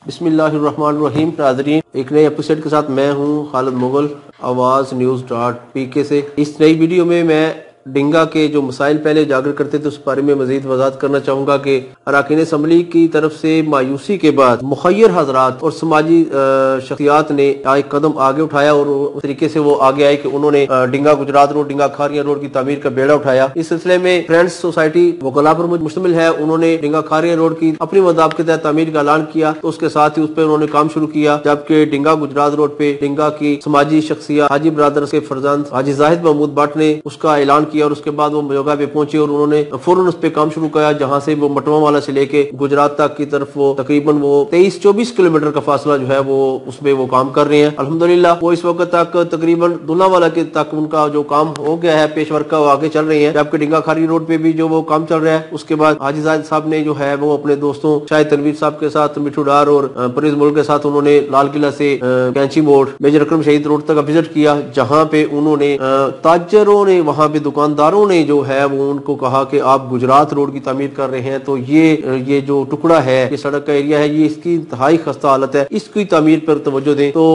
بسم اللہ الرحمن الرحیم. ناظرین، ایک نئے ایپیسوڈ کے ساتھ میں ہوں خالد مغل، آواز نیوز.pk سے. اس نئی ویڈیو میں ڈنگا کے جو مسائل پہلے اجاگر کرتے تھے اس بارے میں مزید وضاحت کرنا چاہوں گا کہ اراکین اسمبلی کی طرف سے مایوسی کے بعد مخیر حضرات اور سماجی شخصیات نے ایک قدم آگے اٹھایا اور اس طریقے سے وہ آگے آئے کہ انہوں نے ڈنگا گجرات روڈ، ڈنگا کھاریاں روڈ کی تعمیر کا بیڑا اٹھایا. اس سلسلے میں فرینڈز سوسائٹی وکلاء پر مشتمل ہے. انہوں نے ڈنگا کھاریاں روڈ کی اپنی مذاہب کے تحت تعمیر کا اعلان کیا تو اس کے ساتھ ہی اس پہ انہوں نے کام شروع کیا، جبکہ ڈنگا گجرات روڈ پہ ڈنگا کی سماجی شخصیت حاجی برادر کے فرزند حاجی زاہد محمود بٹ نے اس کا اعلان کیا اور اس کے بعد وہ جگہ پہ پہنچے اور انہوں نے فوراً اس پہ کام شروع کیا، جہاں سے وہ مٹواں والا سے لے کے گجرات تک کی طرف وہ تقریباً 23-24 کلومیٹر کا فاصلہ جو ہے وہ اس میں وہ کام کر رہے ہیں. الحمدللہ وہ اس وقت تک تقریباً دلہ والا کے تک ان کا جو کام ہو گیا ہے پیش ورک کا، وہ آگے چل رہے ہیں. جبکہ ڈنگا کھاری روڈ پہ بھی جو وہ کام چل رہا ہے، اس کے بعد حاجی زاہد صاحب نے جو ہے وہ اپنے دوستوں شاہد تنویر صاحب کے ساتھ، مٹھو ڈار اور پرویز ملک کے ساتھ انہوں نے لال قلعہ سے کینچی موڑ میجر اکرم شہید روڈ تک وزٹ کیا، جہاں پہ انہوں نے تاجروں نے، وہاں پہ دکانداروں نے جو ہے وہ ان کو کہا کہ آپ گجرات روڈ کی تعمیر کر رہے ہیں تو یہ جو ٹکڑا ہے، یہ سڑک کا ایریا ہے، یہ اس کی انتہائی خستہ حالت ہے، اس کی تعمیر پر توجہ دیں. تو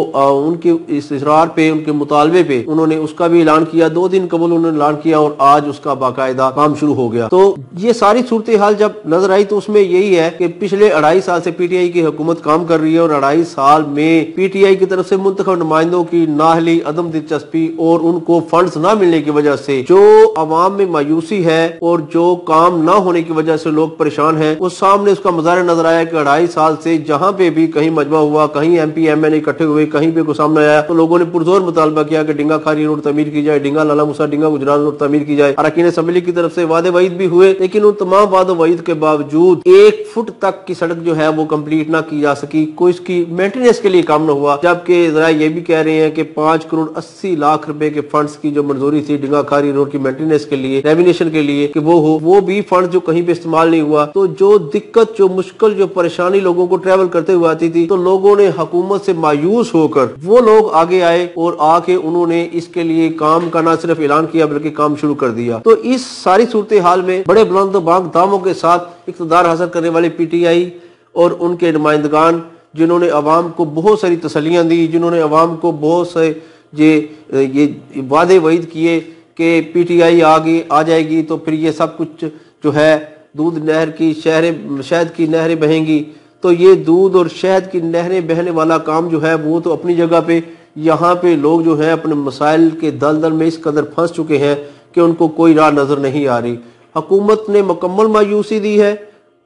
ان کے اس اصرار پہ، ان کے مطالبے پہ انہوں نے اس کا بھی اعلان کیا. 2 دن قبل انہوں نے اعلان کیا اور آج اس کا باقاعدہ کام شروع ہو گیا. تو یہ ساری صورتحال جب نظر آئی تو اس میں یہی ہے کہ پچھلے 2.5 سال سے پی ٹی آئی کی حکومت کام کر رہی ہے اور 2.5 سال میں پی ٹی آئی کی طرف سے منتخب نمائندوں کی نااہلی، عدم دلچسپی اور ان کو فنڈز نہ ملنے کی وجہ سے جو عوام میں مایوسی ہے اور جو کام نہ ہونے کی وجہ سے لوگ پریشان ہیں، وہ سامنے اس کا مظاہرہ نظر آیا کہ 2.5 سال سے جہاں پہ بھی کہیں مجمع ہوا، کہیں M P M L A اکٹھے ہوئے، کہیں پہ کوئی سامنے آیا تو لوگوں نے پرزور مطالبہ کیا کہ ڈنگا کھاری روڈ تعمیر کی جائے، ڈنگا لالا موسیٰ ڈنگا گجرات روڈ تعمیر کی جائے. اراکین اسمبلی کی طرف سے وعدے وعید بھی ہوئے، لیکن ان تمام وعدے وعید کے باوجود 1 فٹ تک کی سڑک جو ہے وہ کمپلیٹ نہ کی جا سکی، کوئی اس کی مینٹیننس کے لیے کام نہ ہوا. جبکہ ذرا یہ بھی کہہ رہے ہیں کہ 5 کروڑ 80 لاکھ روپے کے فنڈز کی جو منظوری تھی ڈنگا کھاری روڈ کی مینٹیننس کے لیے، ریونیشن کے لیے، کہ وہ بھی فنڈ جو کہیں پہ استعمال نہیں ہوا. تو جو دقت، جو مشکل، جو پریشانی لوگوں کو ٹریول کرتے ہوئے آتی تھی، تو لوگوں نے حکومت سے مایوس ہو کر وہ لوگ آگے آئے اور آ کے انہوں نے اس کے لیے کام کا نہ صرف اعلان کیا بلکہ کام شروع کر دیا. تو اس ساری صورتحال میں بڑے بلند و بانگ داموں کے ساتھ اقتدار حاصل کرنے والے پی ٹی آئی اور ان کے نمائندگان، جنہوں نے عوام کو بہت ساری تسلیاں دی، جنہوں نے عوام کو بہت سے یہ وعدے وعید کیے کہ پی ٹی آئی آگے آ جائے گی تو پھر یہ سب کچھ جو ہے دودھ نہر کی شہد کی نہریں بہیں گی. تو یہ دودھ اور شہد کی نہریں بہنے والا کام جو ہے وہ تو اپنی جگہ پہ، یہاں پہ لوگ جو ہیں اپنے مسائل کے دلدل میں اس قدر پھنس چکے ہیں کہ ان کو کوئی راہ نظر نہیں آ رہی. حکومت نے مکمل مایوسی دی ہے،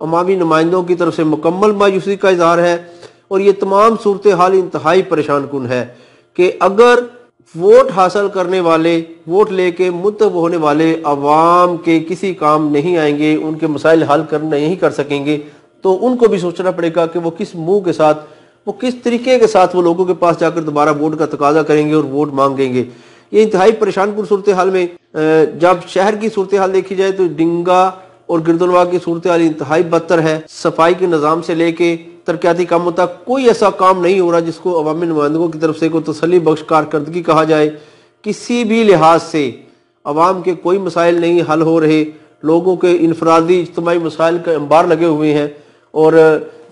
عوامی نمائندوں کی طرف سے مکمل مایوسی کا اظہار ہے، اور یہ تمام صورتحال انتہائی پریشان کن ہے کہ اگر ووٹ حاصل کرنے والے، ووٹ لے کے منتخب ہونے والے عوام کے کسی کام نہیں آئیں گے، ان کے مسائل حل نہیں کر سکیں گے، تو ان کو بھی سوچنا پڑے گا کہ وہ کس منہ کے ساتھ، وہ کس طریقے کے ساتھ وہ لوگوں کے پاس جا کر دوبارہ ووٹ کا تقاضا کریں گے اور ووٹ مانگیں گے. یہ انتہائی پریشان کن صورتحال میں جب شہر کی صورتحال دیکھی جائے تو ڈنگا اور گردنوا کی صورتحال انتہائی بدتر ہے. صفائی کے نظام سے لے کے ترقیاتی کاموں تک کوئی ایسا کام نہیں ہو رہا جس کو عوامی نمائندوں کی طرف سے کوئی تسلی بخش کارکردگی کہا جائے. کسی بھی لحاظ سے عوام کے کوئی مسائل نہیں حل ہو رہے، لوگوں کے انفرادی اجتماعی مسائل کا انبار لگے ہوئے ہیں، اور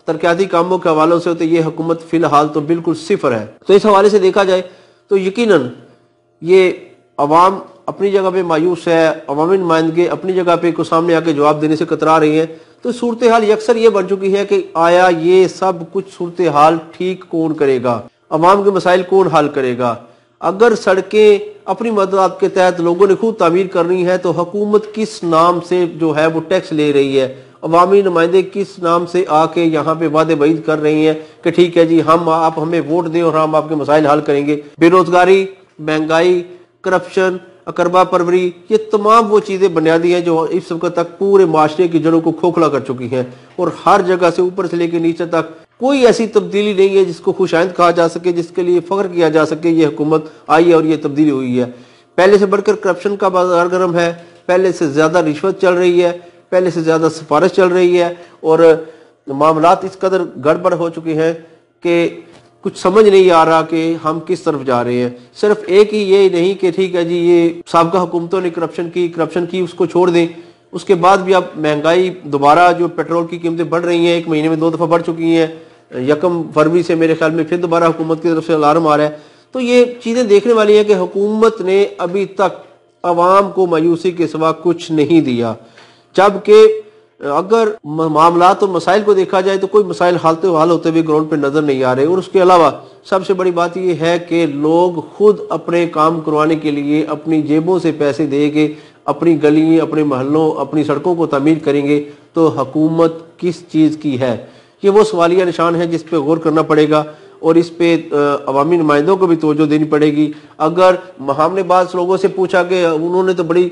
ترقیاتی کاموں کے حوالوں سے ہوتے یہ حکومت فی الحال تو بالکل صفر ہے. تو اس حوالے سے دیکھا جائے تو یقیناً یہ عوام اپنی جگہ پہ مایوس ہے، عوامی نمائندگی اپنی جگہ پہ کو سامنے آ کے جواب دینے سے کترا رہی ہیں. تو صورتحال یکسر یہ بن چکی ہے کہ آیا یہ سب کچھ صورتحال ٹھیک کون کرے گا، عوام کے مسائل کون حل کرے گا؟ اگر سڑکیں اپنی مدد کے تحت لوگوں نے خود تعمیر کرنی ہے تو حکومت کس نام سے جو ہے وہ ٹیکس لے رہی ہے؟ عوامی نمائندے کس نام سے آ کے یہاں پہ وعدے وعید کر رہی ہیں کہ ٹھیک ہے جی آپ ہمیں ووٹ دیں اور ہم آپ کے مسائل حل کریں گے؟ بے روزگاری، مہنگائی، کرپشن، اقربا پروری، یہ تمام وہ چیزیں بنیادی ہیں جو اس وقت تک پورے معاشرے کی جڑوں کو کھوکھلا کر چکی ہیں، اور ہر جگہ سے اوپر سے لے کے نیچے تک کوئی ایسی تبدیلی نہیں ہے جس کو خوش آئند کہا جا سکے، جس کے لیے فخر کیا جا سکے یہ حکومت آئی ہے اور یہ تبدیلی ہوئی ہے. پہلے سے بڑھ کر کرپشن کا بازار گرم ہے، پہلے سے زیادہ رشوت چل رہی ہے، پہلے سے زیادہ سفارش چل رہی ہے، اور معاملات اس قدر گڑبڑ ہو چکے ہیں کہ کچھ سمجھ نہیں آ رہا کہ ہم کس طرف جا رہے ہیں. صرف ایک ہی یہ نہیں کہ ٹھیک ہے جی یہ سابقہ حکومتوں نے کرپشن کی اس کو چھوڑ دیں، اس کے بعد بھی اب مہنگائی دوبارہ جو پیٹرول کی قیمتیں بڑھ رہی ہیں، 1 مہینے میں 2 دفعہ بڑھ چکی ہیں، 1 فروری سے میرے خیال میں پھر دوبارہ حکومت کی طرف سے الارم آ رہا ہے. تو یہ چیزیں دیکھنے والی ہیں کہ حکومت نے ابھی تک عوام کو مایوسی کے سوا کچھ نہیں دیا، جبکہ اگر معاملات اور مسائل کو دیکھا جائے تو کوئی مسائل حل ہوتے ہوئے گراؤنڈ پہ نظر نہیں آ رہے. اور اس کے علاوہ سب سے بڑی بات یہ ہے کہ لوگ خود اپنے کام کروانے کے لیے اپنی جیبوں سے پیسے دے کے اپنی گلیوں، اپنے محلوں، اپنی سڑکوں کو تعمیر کریں گے تو حکومت کس چیز کی ہے؟ یہ وہ سوالیہ نشان ہے جس پہ غور کرنا پڑے گا، اور اس پہ عوامی نمائندوں کو بھی توجہ دینی پڑے گی. اگر ہم نے بعض لوگوں سے پوچھا کہ انہوں نے تو بڑی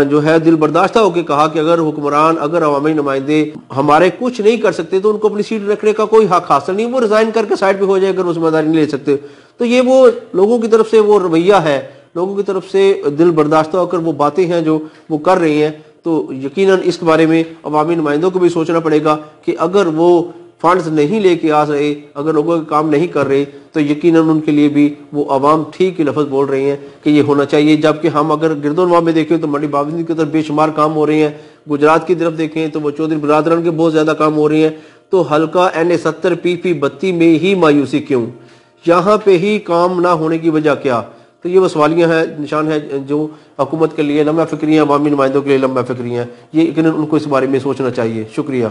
جو ہے دل برداشتہ ہو کے کہا کہ اگر حکمران، اگر عوامی نمائندے ہمارے کچھ نہیں کر سکتے تو ان کو اپنی سیٹ رکھنے کا کوئی حق حاصل نہیں، وہ ریزائن کر کے سائڈ پہ ہو جائے اگر وہ ذمہ داری نہیں لے سکتے. تو یہ وہ لوگوں کی طرف سے وہ رویہ ہے، لوگوں کی طرف سے دل برداشتہ ہو کر وہ باتیں ہیں جو وہ کر رہی ہیں. تو یقیناً اس کے بارے میں عوامی نمائندوں کو بھی سوچنا پڑے گا کہ اگر وہ فنڈز نہیں لے کے آ رہے، اگر لوگوں کا کام نہیں کر رہے، تو یقیناً ان کے لیے بھی وہ عوام ٹھیک ہی لفظ بول رہے ہیں کہ یہ ہونا چاہیے. جبکہ ہم اگر گرد و نواح میں دیکھیں تو منڈی باغبانی کی طرف بے شمار کام ہو رہے ہیں، گجرات کی طرف دیکھیں تو وہ چودھری برادران کے بہت زیادہ کام ہو رہے ہیں. تو حلقہ NA 70 PP 32 میں ہی مایوسی کیوں؟ یہاں پہ ہی کام نہ ہونے کی وجہ کیا؟ تو یہ وہ سوالیاں ہیں، نشان ہے جو حکومت کے لیے لمحہ فکری ہیں، عوامی نمائندوں کے لیے لمحہ فکری ہیں. یہ یقیناً ان کو اس بارے میں سوچنا چاہیے. شکریہ.